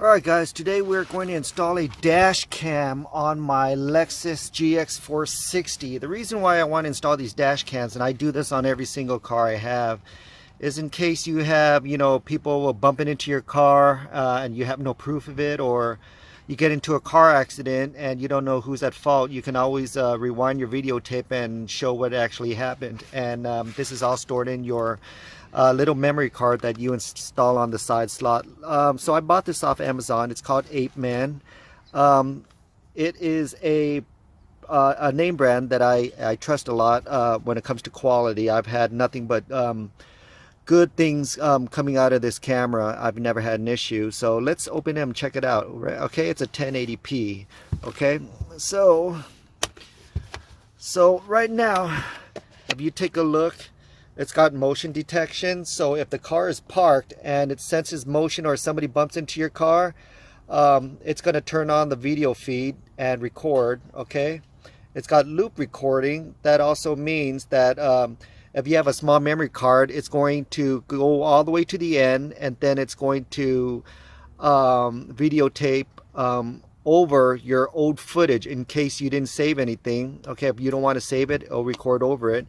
Alright guys, today we're going to install a dash cam on my Lexus GX460. The reason why I want to install these dash cams, and I do this on every single car I have, is in case you have, people bumping into your car and you have no proof of it, or you get into a car accident and you don't know who's at fault. You can always rewind your videotape and show what actually happened. And this is all stored in your little memory card that you install on the side slot. So I bought this off Amazon. It's called Ape Man. It is a name brand that I trust a lot when it comes to quality. I've had nothing but good things coming out of this camera. I've never had an issue. So let's open it and check it out. Okay, it's a 1080p. Okay, so right now, if you take a look, it's got motion detection. So if the car is parked and it senses motion or somebody bumps into your car, it's going to turn on the video feed and record. Okay, it's got loop recording. That also means that if you have a small memory card, it's going to go all the way to the end, and then it's going to videotape over your old footage in case you didn't save anything. Okay, if you don't want to save it, it'll record over it.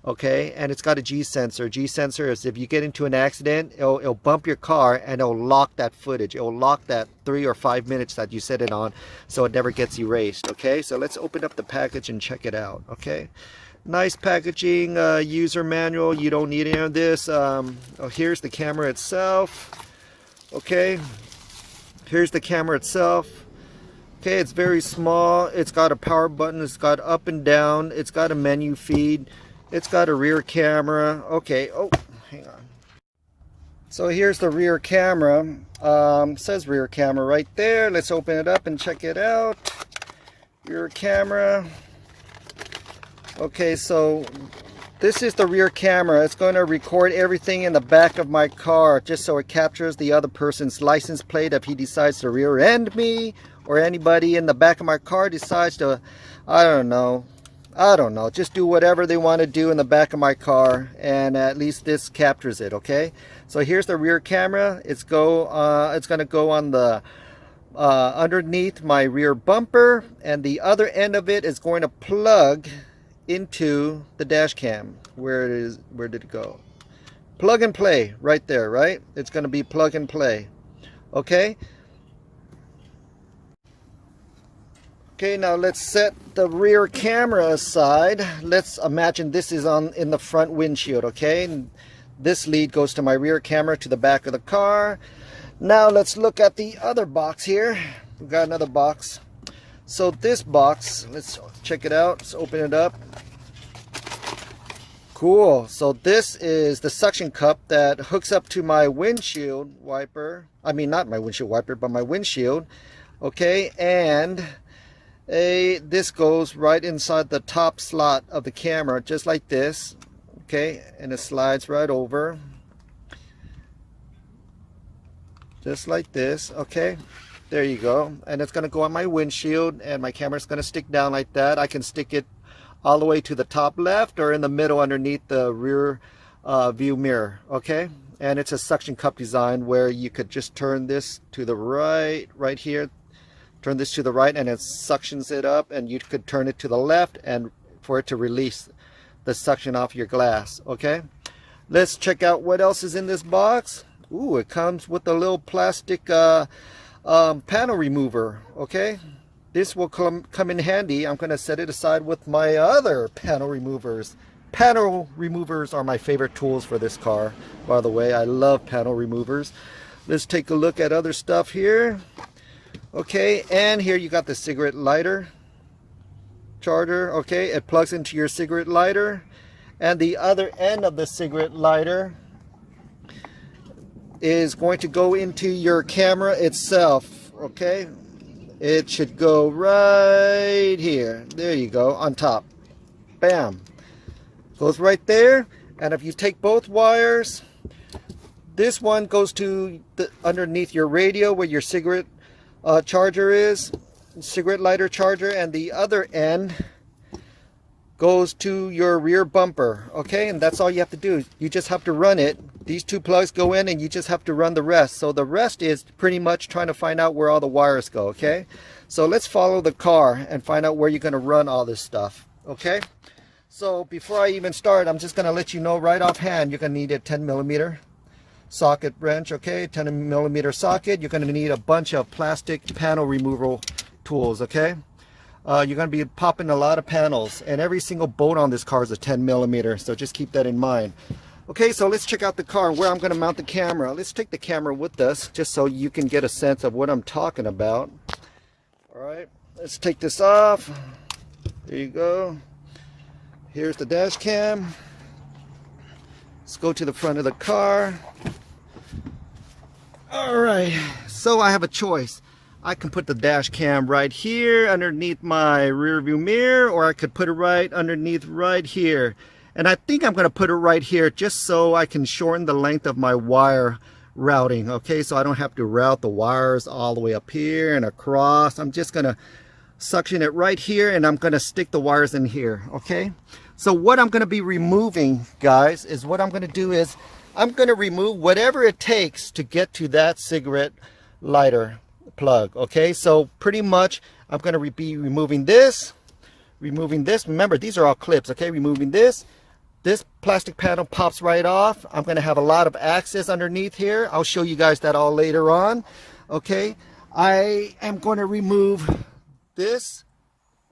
Okay, and it's got a G sensor. G sensor is if you get into an accident, it'll bump your car and it'll lock that footage. It'll lock that 3 or 5 minutes that you set it on, so it never gets erased. Okay, so let's open up the package and check it out. Okay, nice packaging, user manual. You don't need any of this. Here's the camera itself. Okay, here's the camera itself. Okay, it's very small. It's got a power button. It's got up and down. It's got a menu feed. It's got a rear camera. Okay, oh, hang on. So here's the rear camera. Says rear camera right there. Let's open it up and check it out. Rear camera. Okay, so this is the rear camera. It's going to record everything in the back of my car, just so it captures the other person's license plate if he decides to rear end me, or anybody in the back of my car decides to, I don't know, just do whatever they want to do in the back of my car, and at least this captures it. Okay, so here's the rear camera. It's going to go on the underneath my rear bumper, and the other end of it is going to plug into the dash cam. Where did it go? Plug and play right there, right? It's going to be plug and play. Okay, now let's set the rear camera aside. Let's imagine this is in the front windshield. Okay, and this lead goes to my rear camera to the back of the car. Now let's look at the other box here. We've got another box. So this box, let's check it out. Let's open it up. Cool. So this is the suction cup that hooks up to my windshield wiper. I mean, not my windshield wiper, but my windshield. Okay, and this goes right inside the top slot of the camera, just like this. Okay, and it slides right over, just like this. Okay, there you go. And it's going to go on my windshield, and my camera's going to stick down like that. I can stick it all the way to the top left or in the middle underneath the rear view mirror. Okay, and it's a suction cup design where you could just turn this to the right here. Turn this to the right and it suctions it up, and you could turn it to the left and for it to release the suction off your glass. Okay, let's check out what else is in this box. Ooh, it comes with a little plastic panel remover. Okay, this will come in handy. I'm going to set it aside with my other panel removers. Panel removers are my favorite tools for this car, by the way. I love panel removers. Let's take a look at other stuff here. Okay, and here you got the cigarette lighter charger. Okay, it plugs into your cigarette lighter, and the other end of the cigarette lighter is going to go into your camera itself. Okay, it should go right here. There you go, on top. Bam, goes right there. And if you take both wires, this one goes to underneath your radio where your cigarette charger is, cigarette lighter charger, and the other end goes to your rear bumper. Okay, and that's all you have to do. You just have to run it These two plugs go in and you just have to run the rest. So the rest is pretty much trying to find out where all the wires go, okay? So let's follow the car and find out where you're going to run all this stuff, okay? So before I even start, I'm just going to let you know right offhand, you're going to need a 10mm socket wrench, okay? 10mm socket. You're going to need a bunch of plastic panel removal tools, okay? You're going to be popping a lot of panels, and every single bolt on this car is a 10mm, so just keep that in mind. Okay, so let's check out the car and where I'm going to mount the camera. Let's take the camera with us just so you can get a sense of what I'm talking about. Alright, let's take this off. There you go. Here's the dash cam. Let's go to the front of the car. Alright, so I have a choice. I can put the dash cam right here underneath my rear view mirror, or I could put it right underneath right here. And I think I'm going to put it right here just so I can shorten the length of my wire routing, okay? So I don't have to route the wires all the way up here and across. I'm just going to suction it right here, and I'm going to stick the wires in here, okay? So what I'm going to be removing, guys, is what I'm going to do is I'm going to remove whatever it takes to get to that cigarette lighter plug, okay? So pretty much I'm going to be removing this. Remember, these are all clips, okay? Removing this plastic panel pops right off. I'm going to have a lot of access underneath here. I'll show you guys that all later on, okay? I am going to remove this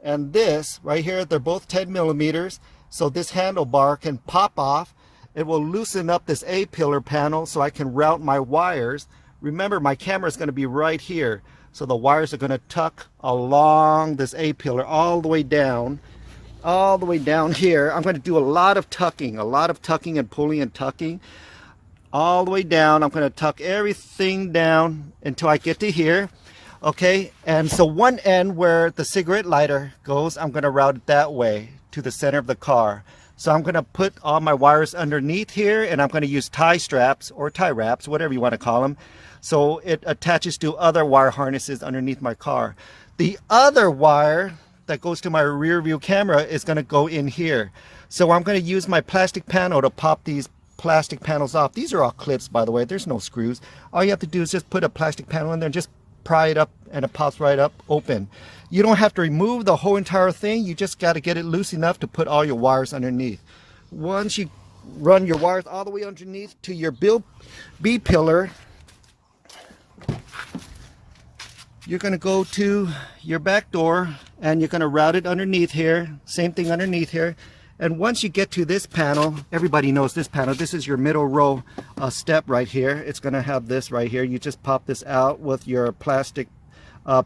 and this right here. They're both 10mm, so this handlebar can pop off. It will loosen up this A-pillar panel so I can route my wires. Remember, my camera is going to be right here, so the wires are going to tuck along this A-pillar all the way down here. I'm going to do a lot of tucking and pulling and tucking all the way down. I'm going to tuck everything down until I get to here, okay? And so one end where the cigarette lighter goes, I'm going to route it that way to the center of the car. So I'm going to put all my wires underneath here, and I'm going to use tie straps or tie wraps, whatever you want to call them, so it attaches to other wire harnesses underneath my car. The other wire that goes to my rear view camera is going to go in here. So I'm going to use my plastic panel to pop these plastic panels off. These are all clips, by the way. There's no screws. All you have to do is just put a plastic panel in there and just pry it up, and it pops right up open. You don't have to remove the whole entire thing. You just got to get it loose enough to put all your wires underneath. Once you run your wires all the way underneath to your B pillar, you're going to go to your back door and you're going to route it underneath here. Same thing underneath here. And once you get to this panel, everybody knows this panel. This is your middle row step right here. It's going to have this right here. You just pop this out with your plastic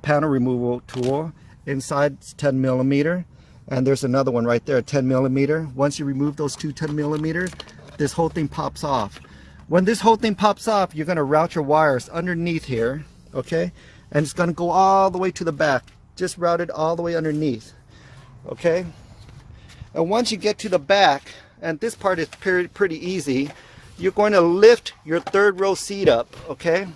panel removal tool. Inside it's 10mm. And there's another one right there, 10mm. Once you remove those two 10mm, this whole thing pops off. When this whole thing pops off, you're going to route your wires underneath here, okay? And it's going to go all the way to the back. Just route it all the way underneath, okay? And once you get to the back, and this part is pretty easy, you're going to lift your third row seat up, okay?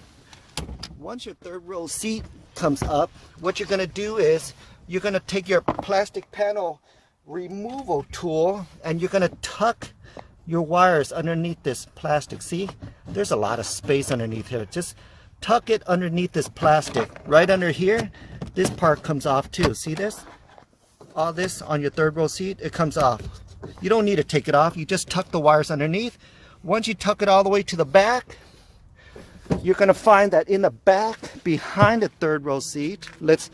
Once your third row seat comes up, what you're going to do is you're going to take your plastic panel removal tool and you're going to tuck your wires underneath this plastic. See, there's a lot of space underneath here. Just tuck it underneath this plastic. Right under here, this part comes off too. See this? All this on your third row seat, it comes off. You don't need to take it off. You just tuck the wires underneath. Once you tuck it all the way to the back, you're going to find that in the back behind the third row seat, let's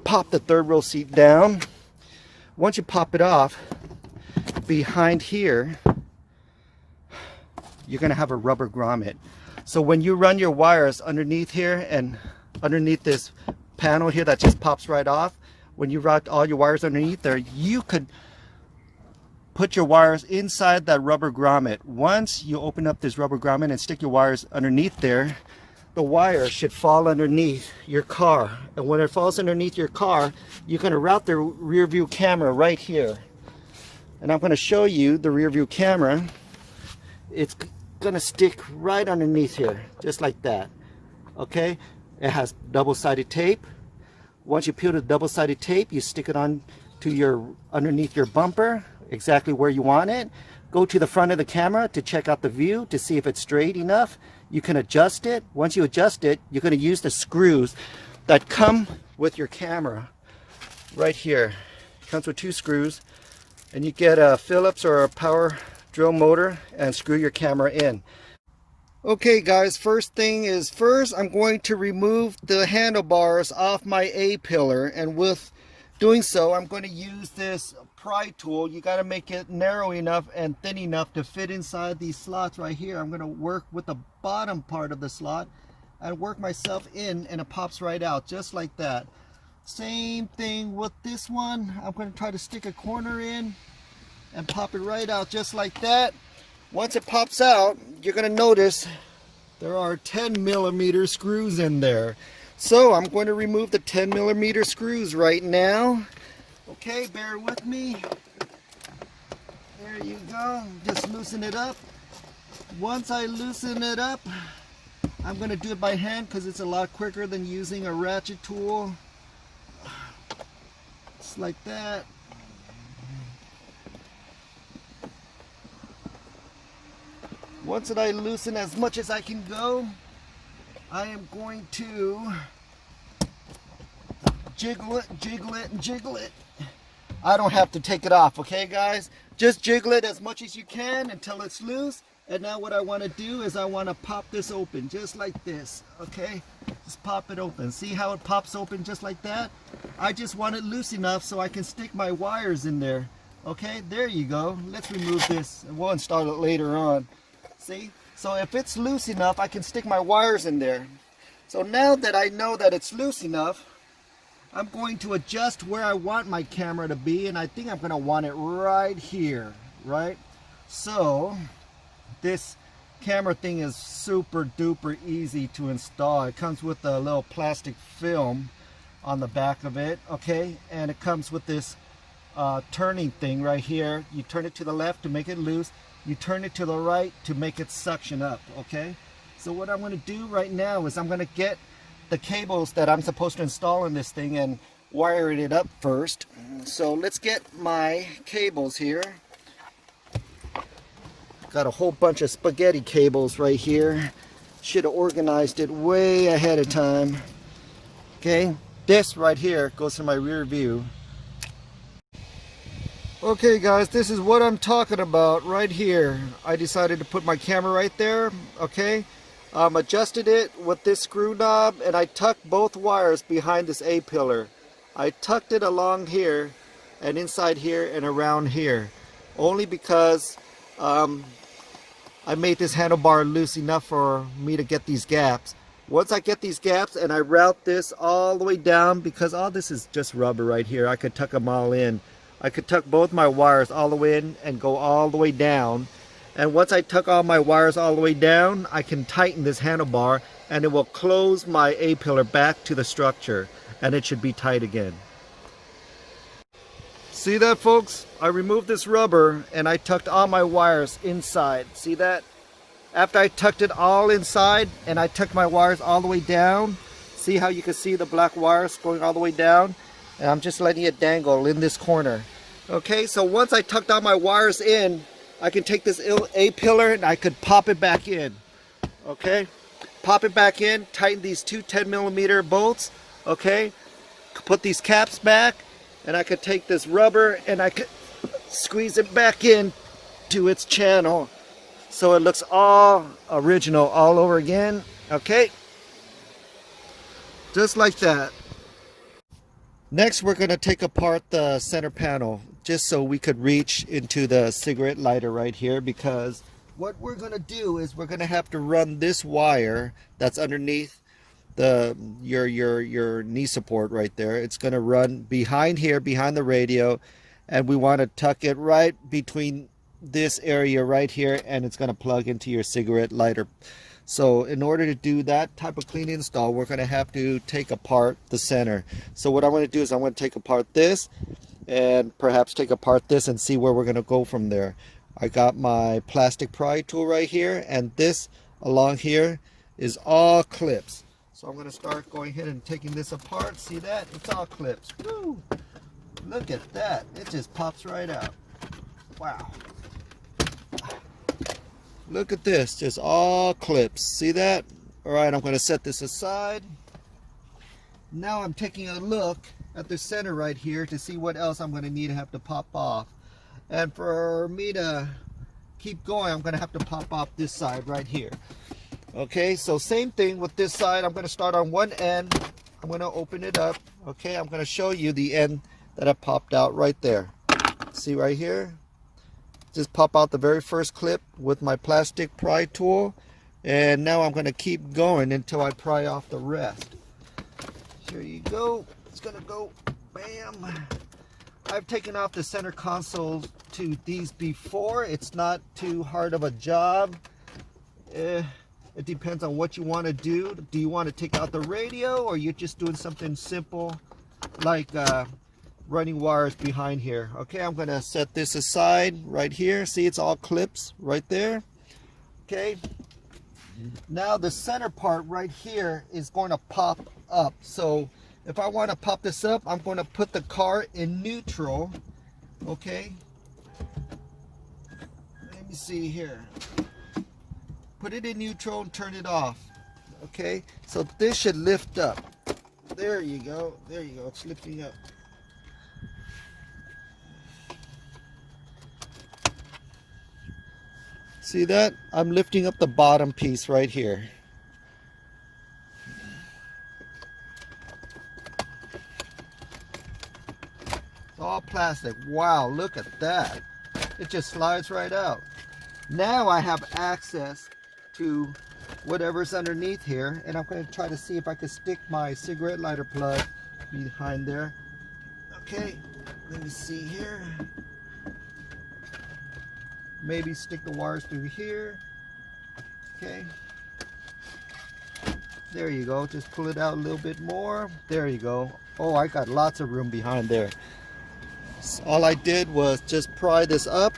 pop the third row seat down. Once you pop it off, behind here, you're going to have a rubber grommet. So when you run your wires underneath here and underneath this panel here that just pops right off, when you route all your wires underneath there, you could put your wires inside that rubber grommet. Once you open up this rubber grommet and stick your wires underneath there, the wire should fall underneath your car. And when it falls underneath your car, you're going to route the rear view camera right here. And I'm going to show you the rear view camera. It's going to stick right underneath here, just like that. Okay? It has double-sided tape. Once you peel the double-sided tape, you stick it on to your underneath your bumper exactly where you want it. Go to the front of the camera to check out the view to see if it's straight enough. You can adjust it. Once you adjust it, you're going to use the screws that come with your camera right here. It comes with 2 screws, and you get a Phillips or a power drill motor and screw your camera in. Okay guys, first thing is first I'm going to remove the handlebars off my A-pillar, and with doing so I'm going to use this pry tool. You got to make it narrow enough and thin enough to fit inside these slots right here. I'm going to work with the bottom part of the slot and work myself in, and it pops right out just like that. Same thing with this one. I'm going to try to stick a corner in and pop it right out just like that. Once it pops out, you're going to notice there are 10mm screws in there. So I'm going to remove the 10mm screws right now. Okay, bear with me. There you go. Just loosen it up. Once I loosen it up, I'm going to do it by hand because it's a lot quicker than using a ratchet tool. Just like that. Once that I loosen as much as I can go, I am going to jiggle it, jiggle it, and jiggle it. I don't have to take it off, okay guys? Just jiggle it as much as you can until it's loose. And now what I want to do is I want to pop this open just like this, okay? Just pop it open. See how it pops open just like that? I just want it loose enough so I can stick my wires in there. Okay, there you go. Let's remove this and we'll install it later on. See? So if it's loose enough, I can stick my wires in there. So now that I know that it's loose enough, I'm going to adjust where I want my camera to be, and I think I'm going to want it right here, right? So this camera thing is super duper easy to install. It comes with a little plastic film on the back of it, okay? And it comes with this turning thing right here. You turn it to the left to make it loose. You turn it to the right to make it suction up, okay? So what I'm going to do right now is I'm going to get the cables that I'm supposed to install in this thing and wire it up first. So let's get my cables here. Got a whole bunch of spaghetti cables right here. Should have organized it way ahead of time. Okay, this right here goes to my rear view. Okay guys, this is what I'm talking about right here. I decided to put my camera right there, okay? Adjusted it with this screw knob, and I tucked both wires behind this A-pillar. I tucked it along here and inside here and around here, only because I made this handlebar loose enough for me to get these gaps. Once I get these gaps and I route this all the way down, because all this is just rubber right here, I could tuck them all in. I could tuck both my wires all the way in and go all the way down. And once I tuck all my wires all the way down, I can tighten this handlebar and it will close my A-pillar back to the structure, and it should be tight again. See that, folks? I removed this rubber and I tucked all my wires inside. See that? After I tucked it all inside and I tucked my wires all the way down, see how you can see the black wires going all the way down? And I'm just letting it dangle in this corner. Okay, so once I tucked all my wires in, I can take this A-pillar and I could pop it back in. Okay, pop it back in, tighten these two 10mm bolts. Okay, put these caps back, and I could take this rubber and I could squeeze it back in to its channel so it looks all original all over again. Okay, just like that. Next, we're going to take apart the center panel just so we could reach into the cigarette lighter right here, because what we're going to do is we're going to have to run this wire that's underneath your knee support right there. It's going to run behind here, behind the radio, and we want to tuck it right between this area right here, and it's going to plug into your cigarette lighter. So in order to do that type of clean install, we're going to have to take apart the center. So what I want to do is I want to take apart this and perhaps take apart this and see where we're going to go from there. I got my plastic pry tool right here, and this along here is all clips. So I'm going to start going ahead and taking this apart. See that? It's all clips. Woo! Look at that. It just pops right out. Wow. Look at this, just all clips. See that? All right, I'm going to set this aside. Now I'm taking a look at the center right here to see what else I'm going to need to have to pop off. And for me to keep going, I'm going to have to pop off this side right here. Okay, so same thing with this side. I'm going to start on one end. I'm going to open it up. Okay, I'm going to show you the end that I popped out right there. See right here? Just pop out the very first clip with my plastic pry tool. And now I'm going to keep going until I pry off the rest. Here you go. It's going to go. Bam. I've taken off the center console to these before. It's not too hard of a job. It depends on what you want to do. Do you want to take out the radio, or you're just doing something simple like running wires behind here? Okay, I'm going to set this aside right here. See, it's all clips right there. Okay. Now the center part right here is going to pop up. So if I want to pop this up, I'm going to put the car in neutral. Okay. Let me see here. Put it in neutral and turn it off. Okay. So this should lift up. There you go. There you go. It's lifting up. See that? I'm lifting up the bottom piece right here. It's all plastic. Wow, look at that. It just slides right out. Now I have access to whatever's underneath here, and I'm going to try to see if I can stick my cigarette lighter plug behind there. Okay, let me see here. Maybe stick the wires through here. Okay. There you go. Just pull it out a little bit more. There you go. Oh, I got lots of room behind there. So all I did was just pry this up,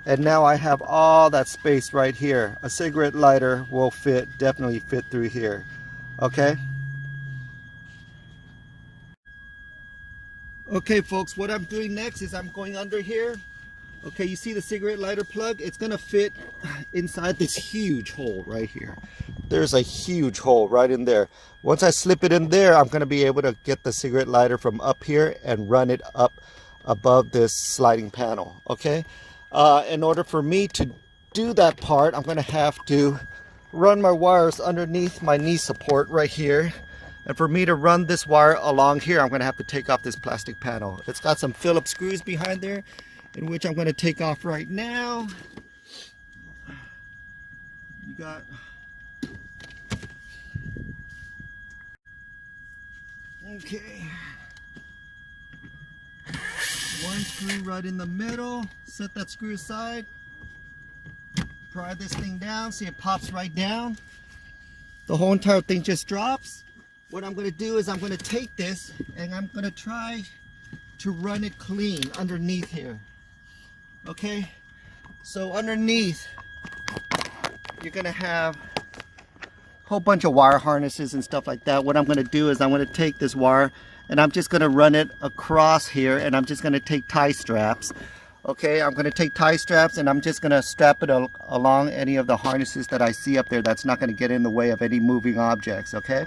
and now I have all that space right here. A cigarette lighter will fit, definitely fit through here. Okay. Okay, folks, what I'm doing next is I'm going under here. Okay, you see the cigarette lighter plug? It's gonna fit inside this huge hole right here. There's a huge hole right in there. Once I slip it in there, I'm gonna be able to get the cigarette lighter from up here and run it up above this sliding panel, okay? In order for me to do that part, I'm gonna have to run my wires underneath my knee support right here. And for me to run this wire along here, I'm gonna have to take off this plastic panel. It's got some Phillips screws behind there, in which I'm going to take off right now. You got okay, one screw right in the middle. Set that screw aside, pry this thing down. See, it pops right down. The whole entire thing just drops. What I'm going to do is I'm going to take this and I'm going to try to run it clean underneath here. Okay, so underneath you're gonna have a whole bunch of wire harnesses and stuff like that. What I'm gonna do is I'm gonna take this wire and I'm just gonna run it across here, and I'm just gonna take tie straps. Okay, I'm gonna take tie straps and I'm just gonna strap it along any of the harnesses that I see up there that's not gonna get in the way of any moving objects. Okay.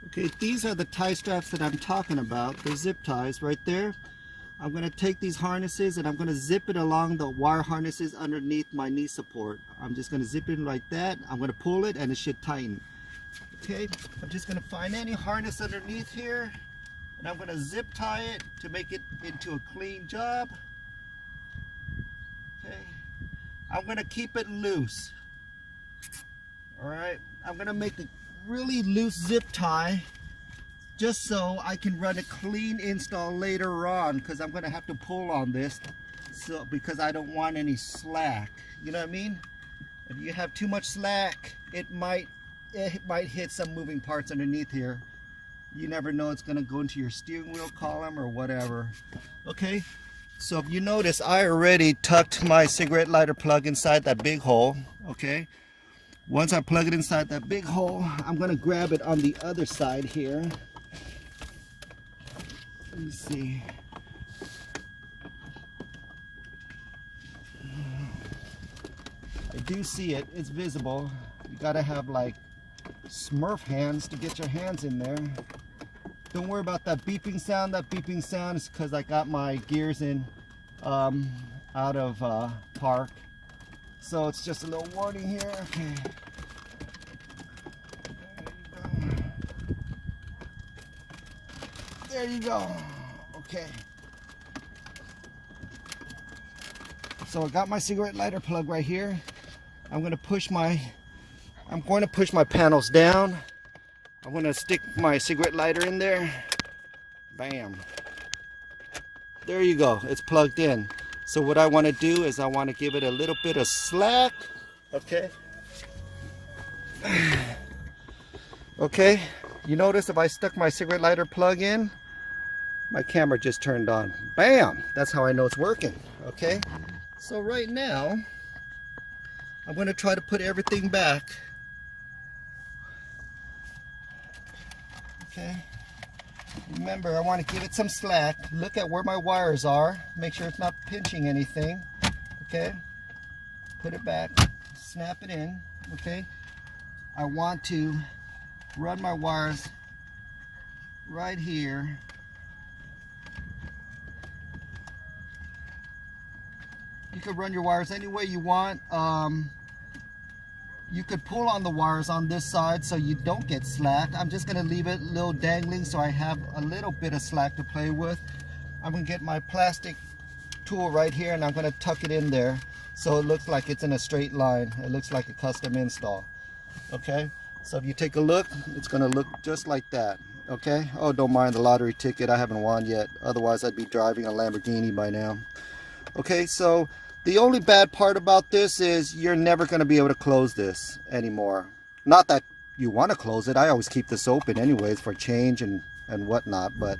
Okay, these are the tie straps that I'm talking about. The zip ties right there. I'm going to take these harnesses and I'm going to zip it along the wire harnesses underneath my knee support. I'm just going to zip it in like that. I'm going to pull it and it should tighten. Okay, I'm just going to find any harness underneath here and I'm going to zip tie it to make it into a clean job. Okay, I'm going to keep it loose. Alright, I'm going to make a really loose zip tie, just so I can run a clean install later on, because I'm going to have to pull on this, so because I don't want any slack. You know what I mean? If you have too much slack, it might hit some moving parts underneath here. You never know, it's going to go into your steering wheel column or whatever. Okay, so if you notice, I already tucked my cigarette lighter plug inside that big hole. Okay, once I plug it inside that big hole, I'm going to grab it on the other side here. Let me see. do see it. It's visible. You gotta have like Smurf hands to get your hands in there. Don't worry about that beeping sound. That beeping sound is because I got my gears in out of park. So it's just a little warning here. Okay. There you go. Okay. So I got my cigarette lighter plug right here. I'm going to push my panels down. I'm going to stick my cigarette lighter in there. Bam. There you go. It's plugged in. So what I want to do is I want to give it a little bit of slack. Okay. Okay. You notice if I stuck my cigarette lighter plug in, my camera just turned on. Bam! That's how I know it's working. Okay. So right now, I'm going to try to put everything back. Okay. Remember, I want to give it some slack. Look at where my wires are. Make sure it's not pinching anything. Okay. Put it back. Snap it in. Okay. I want to run my wires right here. You could run your wires any way you want. You could pull on the wires on this side so you don't get slack. I'm just going to leave it a little dangling so I have a little bit of slack to play with. I'm going to get my plastic tool right here and I'm going to tuck it in there so it looks like it's in a straight line. It looks like a custom install. Okay, so if you take a look, it's going to look just like that. Okay, oh, don't mind the lottery ticket. I haven't won yet. Otherwise I'd be driving a Lamborghini by now. Okay, so the only bad part about this is you're never going to be able to close this anymore. Not that you want to close it. I always keep this open anyways for change and whatnot. But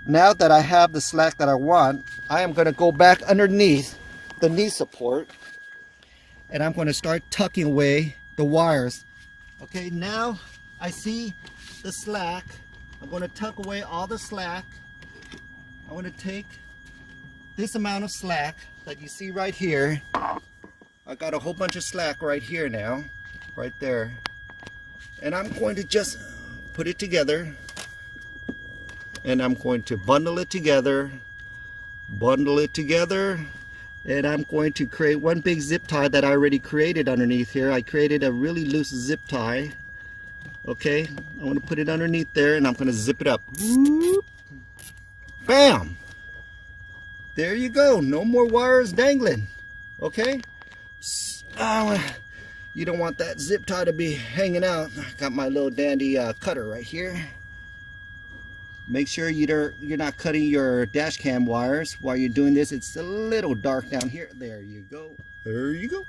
now that I have the slack that I want, I am going to go back underneath the knee support. And I'm going to start tucking away the wires. Okay, now I see the slack. I'm going to tuck away all the slack. I want to take this amount of slack that you see right here. I got a whole bunch of slack right here now, right there. And I'm going to just put it together. And I'm going to bundle it together. And I'm going to create one big zip tie that I already created underneath here. I created a really loose zip tie. Okay, I want to put it underneath there and I'm going to zip it up. Whoop. Bam! There you go. No more wires dangling. Okay? You don't want that zip tie to be hanging out. I got my little dandy cutter right here. Make sure you're not cutting your dash cam wires while you're doing this. It's a little dark down here. There you go. There you go.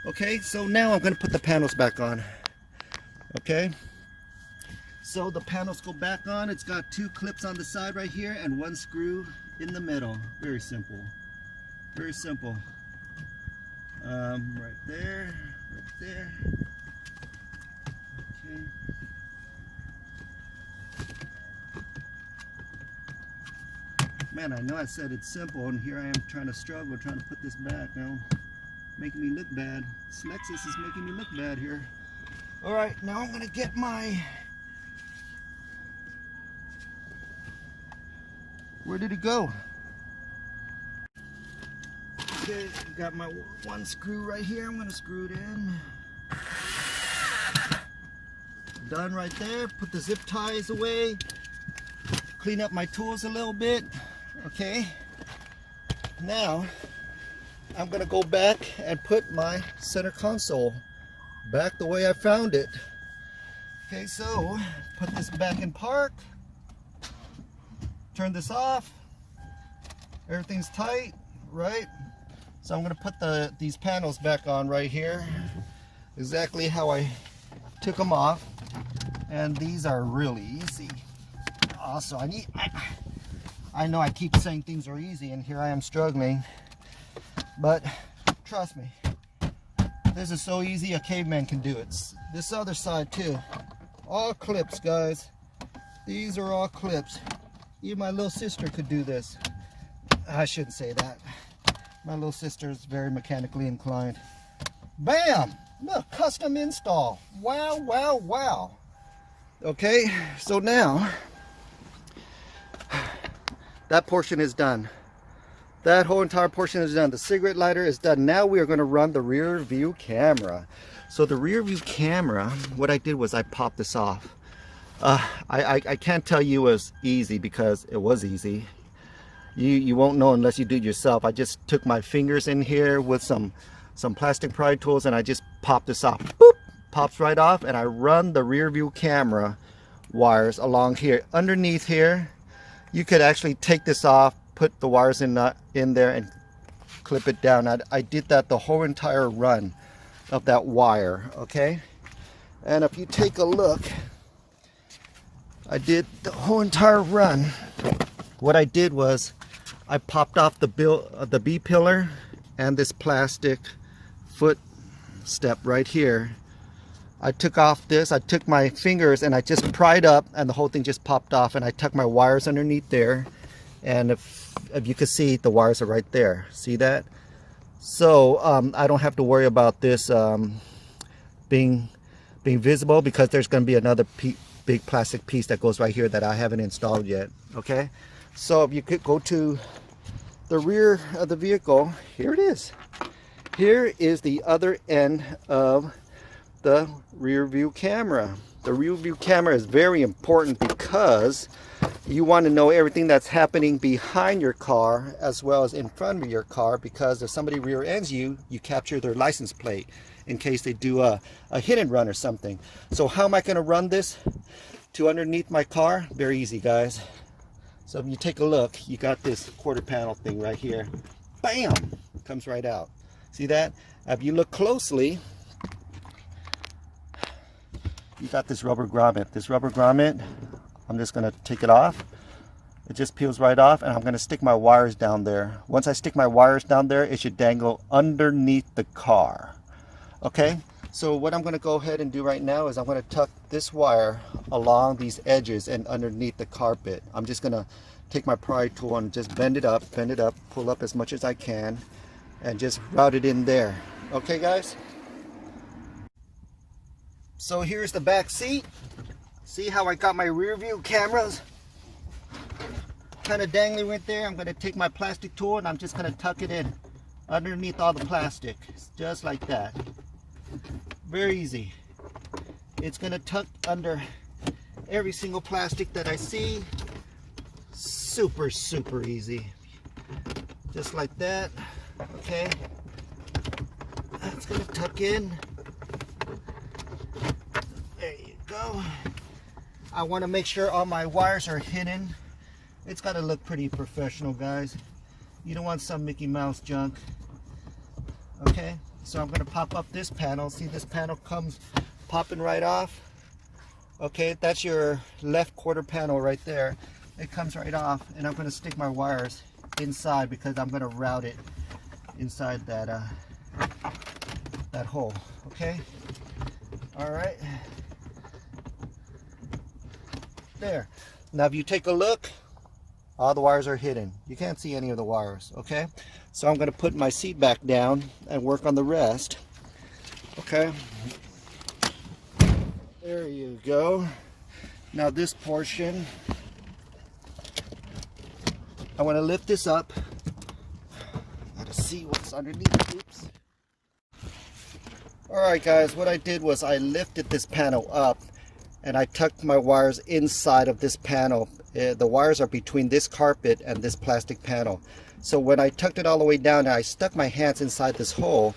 Okay, so now I'm going to put the panels back on. Okay? So the panels go back on. It's got two clips on the side right here and one screw in the middle. Very simple. Very simple. Right there. Right there. Okay. Man, I know I said it's simple, and here I am trying to struggle, trying to put this back now. Making me look bad. This Lexus is making me look bad here. Alright, now I'm going to get my... Where did it go? Okay, got my one screw right here. I'm going to screw it in. Done right there. Put the zip ties away. Clean up my tools a little bit. Okay, now I'm going to go back and put my center console back the way I found it. Okay, so put this back in park. Turn this off. Everything's tight, right? So I'm going to put these panels back on right here. Exactly how I took them off. And these are really easy. Also, I know I keep saying things are easy, and here I am struggling. But trust me, this is so easy a caveman can do it. This other side too. All clips, guys. These are all clips. Even my little sister could do this. I shouldn't say that. My little sister is very mechanically inclined. Bam! Look, custom install. Wow, wow, wow. Okay, so now that portion is done. That whole entire portion is done. The cigarette lighter is done. Now we are going to run the rear view camera. So the rear view camera, what I did was I popped this off. I can't tell you it was easy because it was easy. You won't know unless you do it yourself. I just took my fingers in here with some plastic pry tools and I just popped this off. Boop! Pops right off, and I run the rear view camera wires along here. Underneath here, you could actually take this off, put the wires in there and clip it down. I did that the whole entire run of that wire, okay? And if you take a look, I did the whole entire run. What I did was I popped off the B pillar and this plastic foot step right here. I took off this, I took my fingers and I just pried up and the whole thing just popped off, and I tucked my wires underneath there, and if you can see, the wires are right there. See that? So I don't have to worry about this being visible, because there's going to be another big plastic piece that goes right here that I haven't installed yet. Okay, so if you could go to the rear of the vehicle, here it is. Here is the other end of the rear view camera. The rear view camera is very important because you want to know everything that's happening behind your car as well as in front of your car, because if somebody rear ends you, you capture their license plate in case they do a hit and run or something. So how am I going to run this to underneath my car? Very easy, guys. So if you take a look, you got this quarter panel thing right here. Bam! Comes right out. See that? If you look closely, you got this rubber grommet. This rubber grommet, I'm just going to take it off. It just peels right off, and I'm going to stick my wires down there. Once I stick my wires down there, it should dangle underneath the car. Okay, so what I'm going to go ahead and do right now is I'm going to tuck this wire along these edges and underneath the carpet. I'm just going to take my pry tool and just bend it up, pull up as much as I can, and just route it in there. Okay, guys? So here's the back seat. See how I got my rear view cameras kind of dangling right there? I'm going to take my plastic tool and I'm just going to tuck it in underneath all the plastic, just like that. Very easy. It's going to tuck under every single plastic that I see. Super easy. Just like that. Okay. That's going to tuck in. There you go. I want to make sure all my wires are hidden. It's got to look pretty professional, guys. You don't want some Mickey Mouse junk. Okay, so I'm going to pop up this panel. See, this panel comes popping right off. Okay, that's your left quarter panel right there. It comes right off, and I'm going to stick my wires inside because I'm going to route it inside that that hole. Okay, all right. There. Now if you take a look, all the wires are hidden. You can't see any of the wires. Okay, so I'm going to put my seat back down and work on the rest. Okay, there you go. Now this portion, I want to lift this up. Gotta see what's underneath. Oops. Alright guys, what I did was I lifted this panel up and I tucked my wires inside of this panel. The wires are between this carpet and this plastic panel. So when I tucked it all the way down and I stuck my hands inside this hole,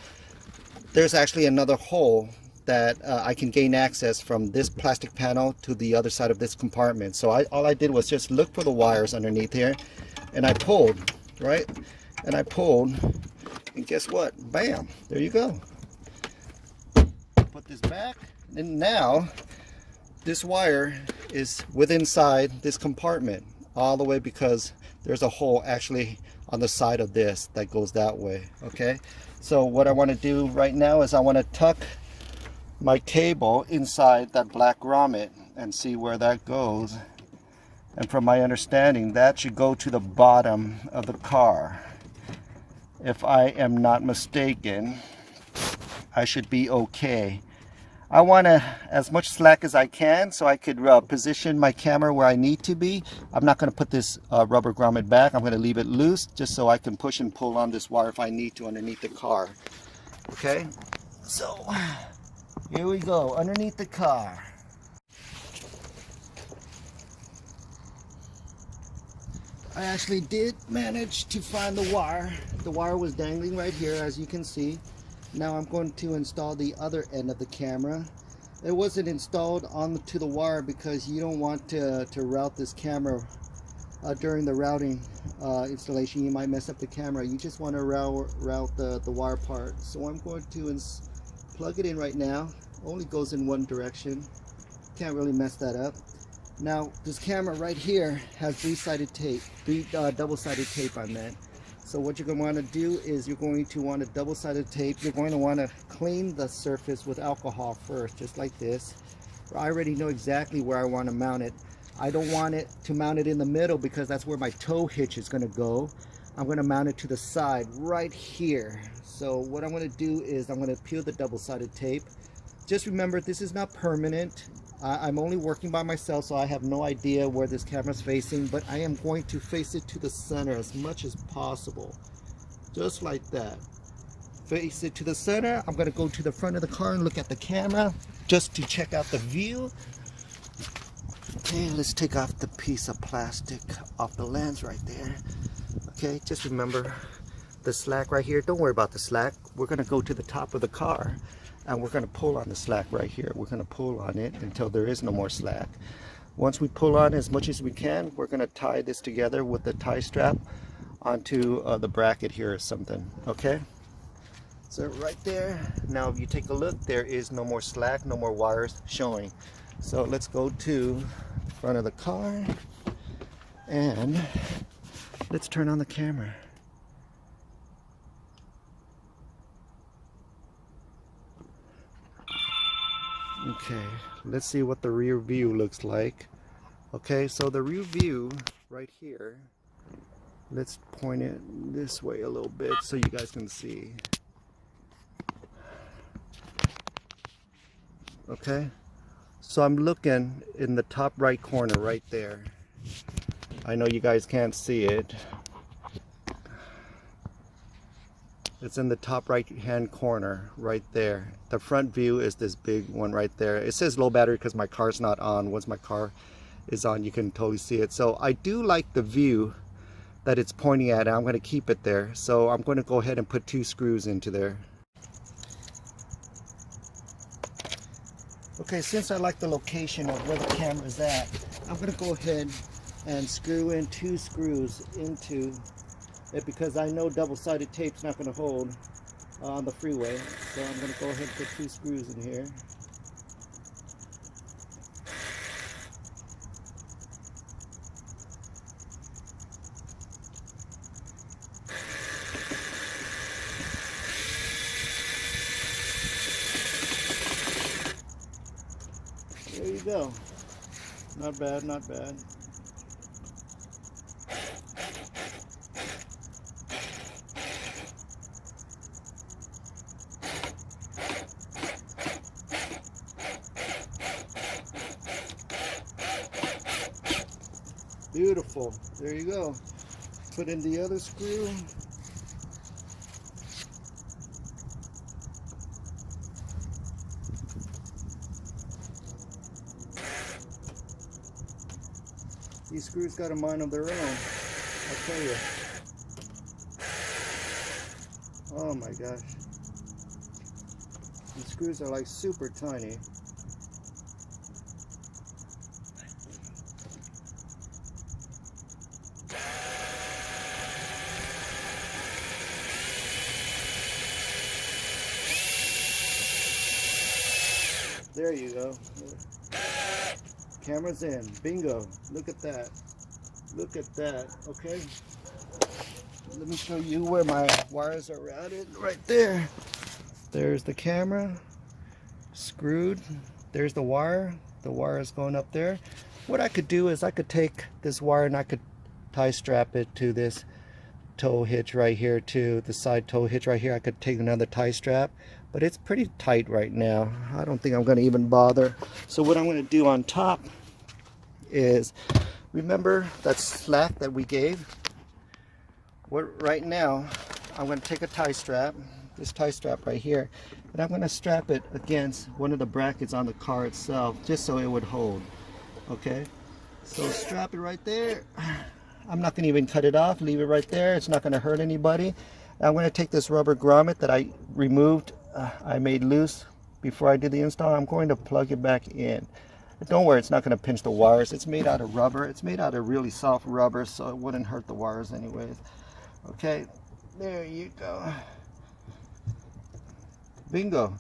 there's actually another hole that I can gain access from this plastic panel to the other side of this compartment. So all I did was just look for the wires underneath here, and I pulled, right? And I pulled, and guess what? Bam, there you go. Put this back, and now this wire is within inside this compartment all the way, because there's a hole actually on the side of this that goes that way. Okay, so what I want to do right now is I want to tuck my cable inside that black grommet and see where that goes. And from my understanding, that should go to the bottom of the car, if I am not mistaken. I should be okay. I want as much slack as I can so I could position my camera where I need to be. I'm not going to put this rubber grommet back. I'm going to leave it loose just so I can push and pull on this wire if I need to underneath the car. Okay, so here we go, underneath the car. I actually did manage to find the wire. The wire was dangling right here, as you can see. Now I'm going to install the other end of the camera. It wasn't installed onto the wire because you don't want to route this camera during the routing installation. You might mess up the camera. You just want to route the wire part. So I'm going to plug it in right now. Only goes in one direction. Can't really mess that up. Now this camera right here has double-sided tape on that. So what you're going to want to do is you're going to want a double-sided tape. You're going to want to clean the surface with alcohol first, just like this. I already know exactly where I want to mount it. I don't want it to mount it in the middle because that's where my tow hitch is going to go. I'm going to mount it to the side right here. So what I'm going to do is I'm going to peel the double-sided tape. Just remember, this is not permanent. I'm only working by myself, so I have no idea where this camera is facing, but I am going to face it to the center as much as possible. Just like that. Face it to the center. I'm going to go to the front of the car and look at the camera just to check out the view. Okay, let's take off the piece of plastic off the lens right there. Okay, just remember the slack right here. Don't worry about the slack. We're going to go to the top of the car. And we're going to pull on the slack right here. We're going to pull on it until there is no more slack. Once we pull on as much as we can, we're going to tie this together with the tie strap onto the bracket here or something. Okay? So right there. Now if you take a look, there is no more slack, no more wires showing. So let's go to the front of the car and let's turn on the camera. Okay, let's see what the rear view looks like. Okay, so the rear view right here, let's point it this way a little bit so you guys can see. Okay, so I'm looking in the top right corner right there. I know you guys can't see it. It's in the top right hand corner right there. The front view is this big one right there. It says low battery because my car's not on. Once my car is on, you can totally see it. So I do like the view that it's pointing at, and I'm going to keep it there. So I'm going to go ahead and put 2 screws into there. Okay, since I like the location of where the camera is at, I'm going to go ahead and screw in 2 screws into it because I know double-sided tape's not going to hold on the freeway. So I'm going to go ahead and put 2 screws in here. There you go. Not bad, not bad. Beautiful. There you go. Put in the other screw. These screws got a mind of their own, I'll tell you. Oh my gosh. These screws are like super tiny. There you go. Camera's in. Bingo. Look at that. Look at that. Okay. Let me show you where my wires are routed. Right there. There's the camera. Screwed. There's the wire. The wire is going up there. What I could do is I could take this wire and I could tie strap it to this tow hitch right here, to the side tow hitch right here. I could take another tie strap, but it's pretty tight right now. I don't think I'm going to even bother. So what I'm going to do on top is, remember that slack that we gave? Right now, I'm going to take a tie strap, this tie strap right here, and I'm going to strap it against one of the brackets on the car itself, just so it would hold. Okay, so strap it right there. I'm not going to even cut it off, leave it right there. It's not going to hurt anybody. I'm going to take this rubber grommet that I removed, I made loose before I did the install. I'm going to plug it back in. But don't worry, it's not going to pinch the wires. It's made out of rubber. It's made out of really soft rubber, so it wouldn't hurt the wires anyways. Okay, there you go. Bingo.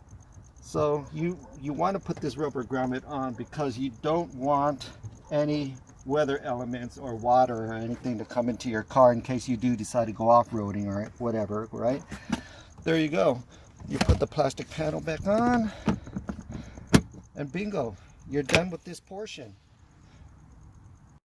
So you want to put this rubber grommet on because you don't want any weather elements or water or anything to come into your car in case you do decide to go off-roading or whatever, right? There you go. You put the plastic panel back on, and bingo, you're done with this portion.